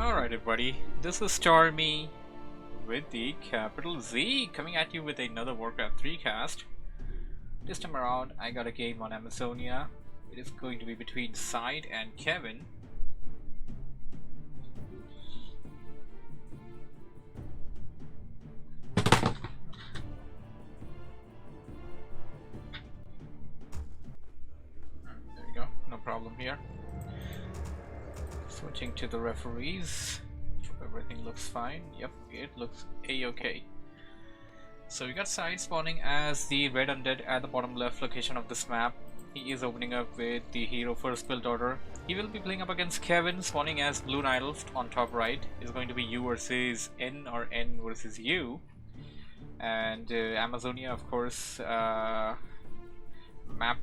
Alright everybody, this is Stormy with the capital Z coming at you with another WarCraft 3 cast. This time around I got a game on Amazonia. It is going to be between Syde and Kevin. There we go, no problem here. Switching to the referees. Everything looks fine. Yep, it looks a-okay. So we got Syde spawning as the red undead at the bottom left location of this map. He is opening up with the hero first build order. He will be playing up against Kevin spawning as blue idol on top right. It's going to be U versus N or N versus U. And Amazonia, of course, map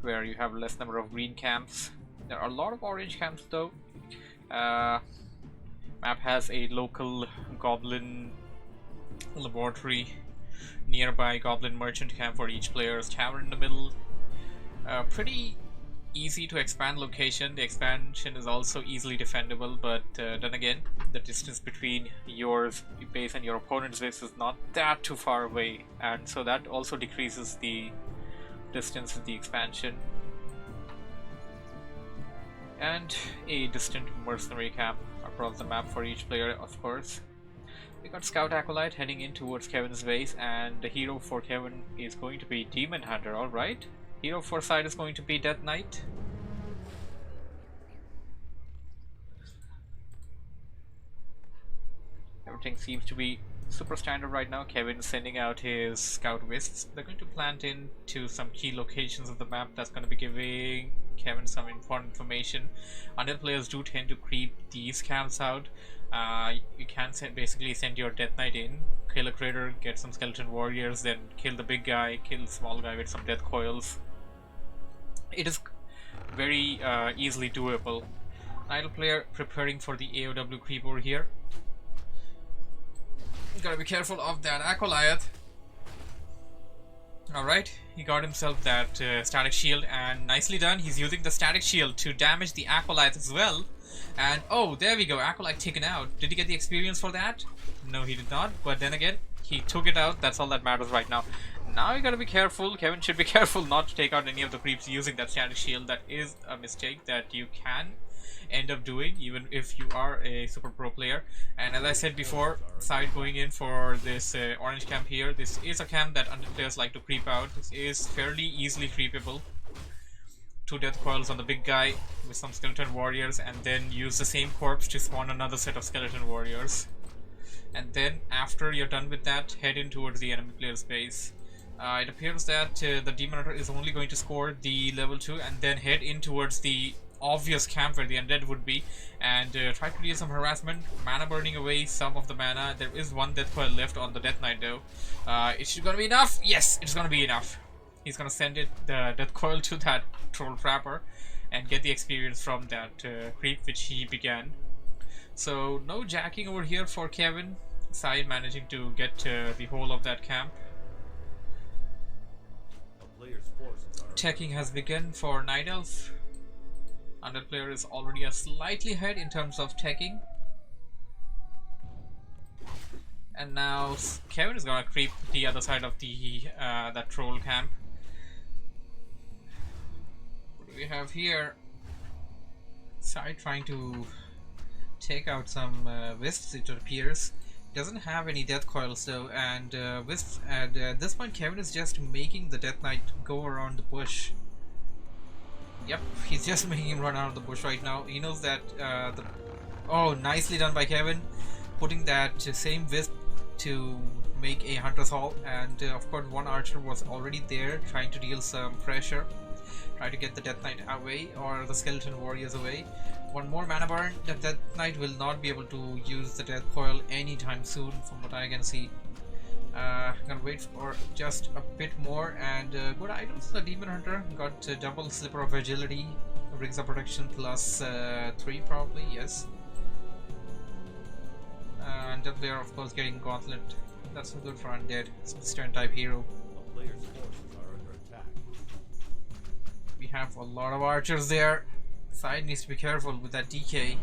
where you have less number of green camps. There are a lot of orange camps though. Map has a local goblin laboratory, nearby goblin merchant camp for each player's tavern in the middle. Pretty easy to expand location. The expansion is also easily defendable, but then again, the distance between your base and your opponent's base is not that too far away, and so that also decreases the distance of the expansion. And a distant mercenary camp across the map for each player, of course. We got Scout Acolyte heading in towards Kevin's base, and the hero for Kevin is going to be Demon Hunter, alright. Hero for Syde is going to be Death Knight. Everything seems to be super standard right now. Kevin is sending out his scout wisps. They're going to plant into some key locations of the map. That's going to be giving Kevin some important information. Undead players do tend to creep these camps out. You can basically send your Death Knight in, kill a critter, get some skeleton warriors, then kill the big guy, kill the small guy with some death coils. It is very easily doable. Idle player preparing for the AOW creep over here. You gotta be careful of that Acolyte. Alright, he got himself that static shield, and nicely done. He's using the static shield to damage the Acolyte as well. And oh, there we go, Acolyte taken out. Did he get the experience for that? No, he did not, but then again, he took it out. That's all that matters right now. Now you gotta be careful. Kevin should be careful not to take out any of the creeps using that static shield. That is a mistake that you can end up doing even if you are a super pro player. And as I said before, Syde going in for this orange camp here. This is a camp that undead players like to creep out. This is fairly easily creepable. 2 death coils on the big guy with some skeleton warriors, and then use the same corpse to spawn another set of skeleton warriors. And then after you're done with that, head in towards the enemy player's base. It appears that the Demon Hunter is only going to score the level 2 and then head in towards the obvious camp where the undead would be, and try to deal some harassment, mana burning away some of the mana. There is 1 death coil left on the Death Knight though. It's gonna be enough. Yes, it's gonna be enough. He's gonna send the death coil to that troll trapper and get the experience from that creep which he began. So no jacking over here for Kevin. Syde managing to get the whole of that camp. Teching has begun for Night Elf. Undead player is already slightly ahead in terms of teching. And now Kevin is gonna creep the other side of the that troll camp. What do we have here? Syde trying to take out some wisps, it appears. Doesn't have any death coils though, and wisps. And at this point, Kevin is just making the Death Knight go around the bush. Yep, he's just making him run out of the bush right now. He knows that oh, nicely done by Kevin, putting that same wisp to make a Hunter's Hall. And of course, 1 archer was already there trying to deal some pressure, try to get the Death Knight away or the skeleton warriors away. 1 more mana burn. The Death Knight will not be able to use the death coil anytime soon from what I can see. Gonna wait for just a bit more, and good items. The Demon Hunter got double slipper of agility, rings of protection plus 3 probably, yes. And the player of course getting gauntlet. That's good for undead. It's a stern type hero. We have a lot of archers there. Syde needs to be careful with that DK.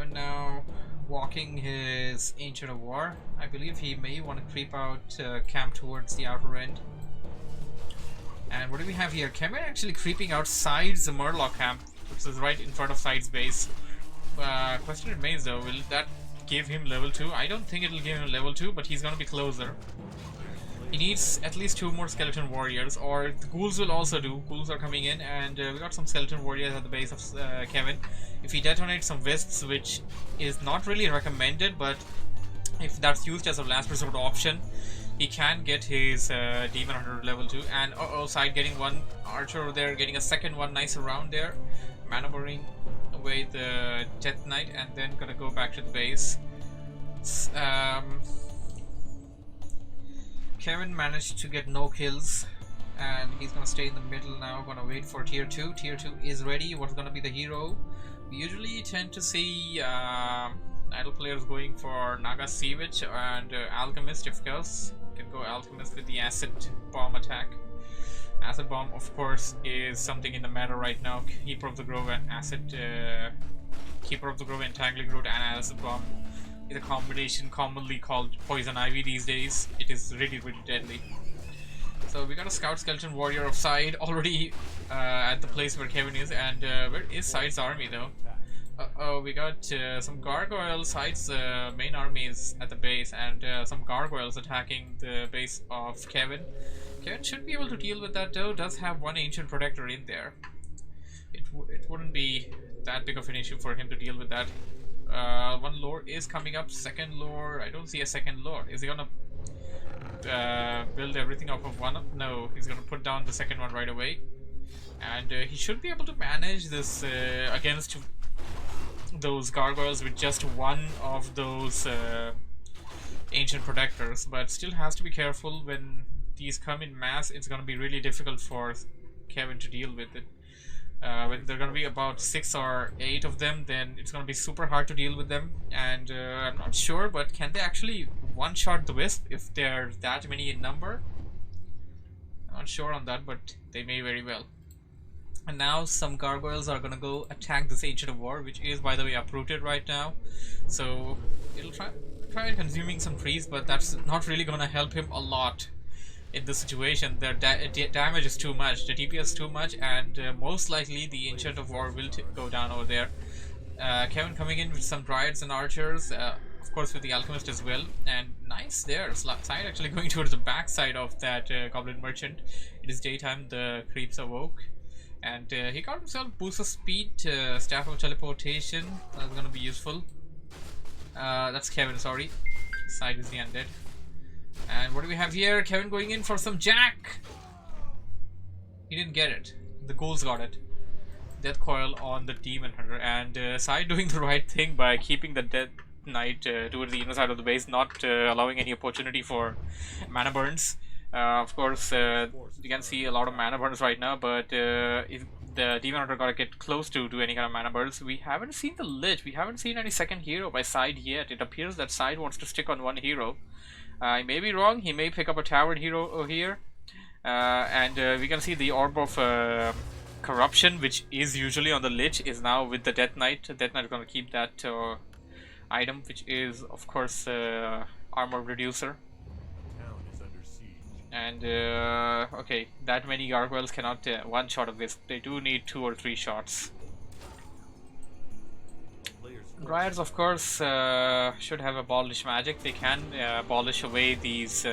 Kevin now walking his Ancient of War. I believe he may want to creep out camp towards the outer end. And what do we have here? Kevin actually creeping outside the Murloc camp, which is right in front of Syde's base. Question remains though, will that give him level 2? I don't think it'll give him level 2, but he's gonna be closer. He needs at least 2 more skeleton warriors, or the ghouls will also do. Ghouls are coming in, and we got some skeleton warriors at the base of Kevin. If he detonates some wisps, which is not really recommended, but if that's used as a last resort option, he can get his Demon Hunter level 2. And Syde getting one archer over there, getting a second one nice around there. Maneuvering away the Death Knight, and then gonna go back to the base. Kevin managed to get no kills, and he's gonna stay in the middle now, gonna wait for tier 2. Tier 2 is ready. What's gonna be the hero? We usually tend to see idle players going for Naga Sea Witch and Alchemist, of course. You can go Alchemist with the Acid Bomb attack. Acid Bomb, of course, is something in the meta right now. Keeper of the Grove and Keeper of the Grove, Entangling Root, and Acid Bomb is a combination commonly called Poison Ivy these days. It is really, really deadly. So we got a Scout Skeleton Warrior of Syde already at the place where Kevin is, and where is Syde's army though? Oh, we got some gargoyles. Syde's main army is at the base, and some gargoyles attacking the base of Kevin. Kevin should be able to deal with that though. Does have one Ancient Protector in there. It wouldn't be that big of an issue for him to deal with that. One lore is coming up. Second lore. I don't see a second lore. Is he gonna build everything off of one? No, he's gonna put down the second one right away. And he should be able to manage this against those gargoyles with just one of those Ancient Protectors. But still has to be careful when these come in mass. It's gonna be really difficult for Kevin to deal with it. When there are going to be about 6 or 8 of them, then it's going to be super hard to deal with them. And I'm not sure, but can they actually one-shot the Wisp if they're that many in number? I'm not sure on that, but they may very well. And now some gargoyles are going to go attack this Ancient of War, which is, by the way, uprooted right now. So it'll try consuming some trees, but that's not really going to help him a lot. In this situation, the damage is too much, the DPS is too much, and most likely the Ancient of War will go down over there. Kevin coming in with some Dryads and Archers, of course with the Alchemist as well, and nice there. Syde actually going towards the back side of that Goblin Merchant. It is daytime, the creeps awoke, and he got himself boost of speed, Staff of Teleportation. That's gonna be useful. That's Kevin, sorry. Syde is the Undead. And what do we have here? Kevin going in for some Jack. He didn't get it. The ghouls got it. Death Coil on the Demon Hunter, and Syde doing the right thing by keeping the Death Knight towards the inner side of the base, not allowing any opportunity for mana burns. Of course, you can see a lot of mana burns right now, but if the Demon Hunter gotta get close to do any kind of mana burns. We haven't seen the Lich. We haven't seen any second hero by Syde yet. It appears that Syde wants to stick on one hero. I may be wrong. He may pick up a towered hero over here, and we can see the Orb of Corruption, which is usually on the Lich, is now with the Death Knight. Death Knight is going to keep that item, which is of course armor reducer. And okay, that many gargoyles cannot one shot of this. They do need 2 or 3 shots. Dryads, of course, should have abolish magic. They can abolish away these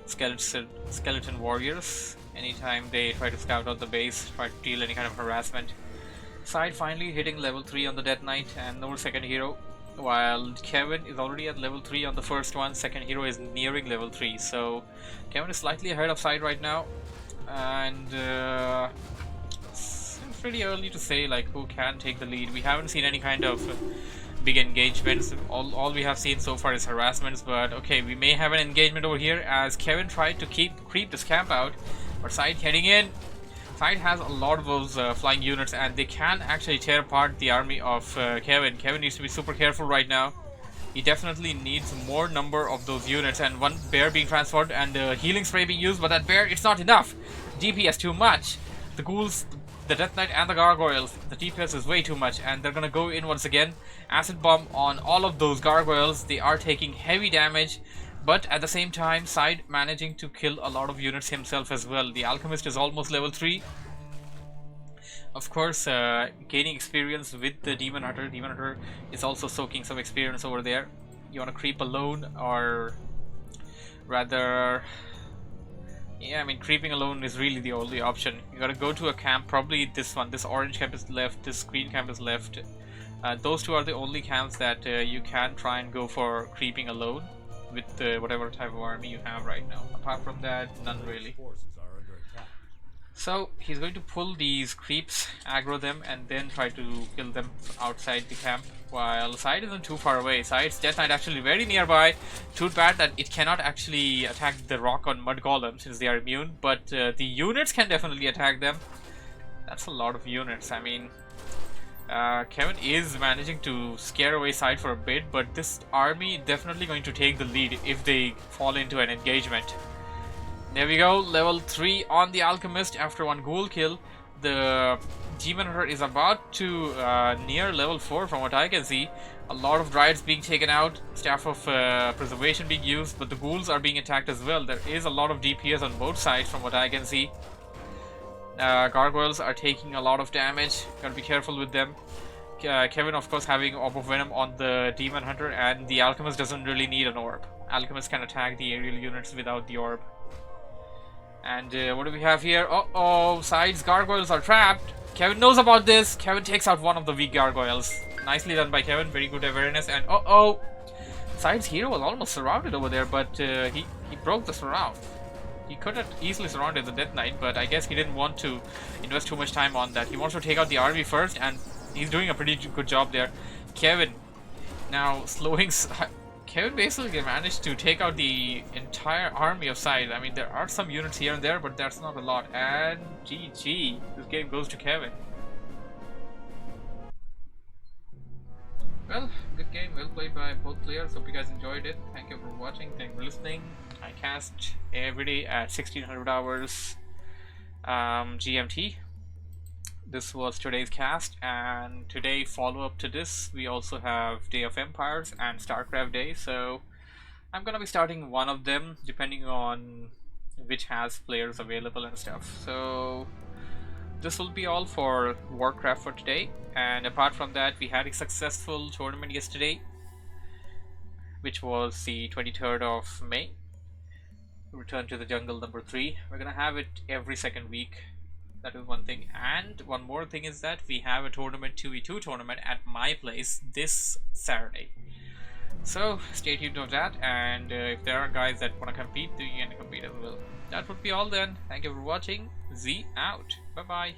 skeleton warriors anytime they try to scout out the base, try to deal any kind of harassment. Syde finally hitting level 3 on the Death Knight, and no second hero, while Kevin is already at level 3 on the first one. Second hero is nearing level 3, so Kevin is slightly ahead of Syde right now, and it's pretty early to say like who can take the lead. We haven't seen any kind of big engagements. All we have seen so far is harassments, but okay, we may have an engagement over here as Kevin tried to creep this camp out, but Syde heading in. Syde has a lot of those flying units, and they can actually tear apart the army of Kevin. Kevin needs to be super careful right now. He definitely needs more number of those units, and one bear being transferred and healing spray being used, but that bear, it's not enough. DPS too much. The ghouls the Death Knight and the Gargoyles, the DPS is way too much, and they're gonna go in once again. Acid Bomb on all of those Gargoyles. They are taking heavy damage, but at the same time, Syde managing to kill a lot of units himself as well. The Alchemist is almost level 3. Of course, gaining experience with the Demon Hunter. Demon Hunter is also soaking some experience over there. You want to creep alone, or rather... yeah, I mean, creeping alone is really the only option. You gotta go to a camp, probably this one. This orange camp is left, this green camp is left. Those two are the only camps that you can try and go for creeping alone with whatever type of army you have right now. Apart from that, none really. So he's going to pull these creeps, aggro them, and then try to kill them outside the camp, while Syde isn't too far away. Syde's Death Knight actually very nearby. Too bad that it cannot actually attack the rock on mud golem since they are immune, but the units can definitely attack them. That's a lot of units. I mean, Kevin is managing to scare away Syde for a bit, but this army definitely going to take the lead if they fall into an engagement. There we go, level 3 on the Alchemist after one ghoul kill. The Demon Hunter is about to near level 4 from what I can see. A lot of Dryads being taken out, Staff of Preservation being used, but the ghouls are being attacked as well. There is a lot of DPS on both sides from what I can see. Gargoyles are taking a lot of damage, gotta be careful with them. Kevin of course having Orb of Venom on the Demon Hunter, and the Alchemist doesn't really need an orb. Alchemist can attack the aerial units without the orb. And what do we have here? Uh-oh, Syde's Gargoyles are trapped. Kevin knows about this. Kevin takes out one of the weak Gargoyles. Nicely done by Kevin, very good awareness. And uh-oh, Syde's hero was almost surrounded over there, but he broke the surround. He could have easily surrounded the Death Knight, but I guess he didn't want to invest too much time on that. He wants to take out the army first, and he's doing a pretty good job there. Kevin now slowing... Kevin basically managed to take out the entire army of Syde. I mean, there are some units here and there, but that's not a lot. And GG, this game goes to Kevin. Well, good game, well played by both players. Hope you guys enjoyed it. Thank you for watching, thank you for listening. I cast every day at 1600 hours GMT. This was today's cast, and today, follow up to this, we also have Day of Empires and StarCraft Day, so I'm gonna be starting one of them depending on which has players available and stuff. So this will be all for WarCraft for today, and apart from that, we had a successful tournament yesterday, which was the 23rd of May. Return to the Jungle number 3. We're gonna have it every second week. That is one thing, and one more thing is that we have a tournament, 2v2 tournament at my place this Saturday. So stay tuned to that, and if there are guys that want to compete, you can compete as well. That would be all then. Thank you for watching. Z out. Bye bye.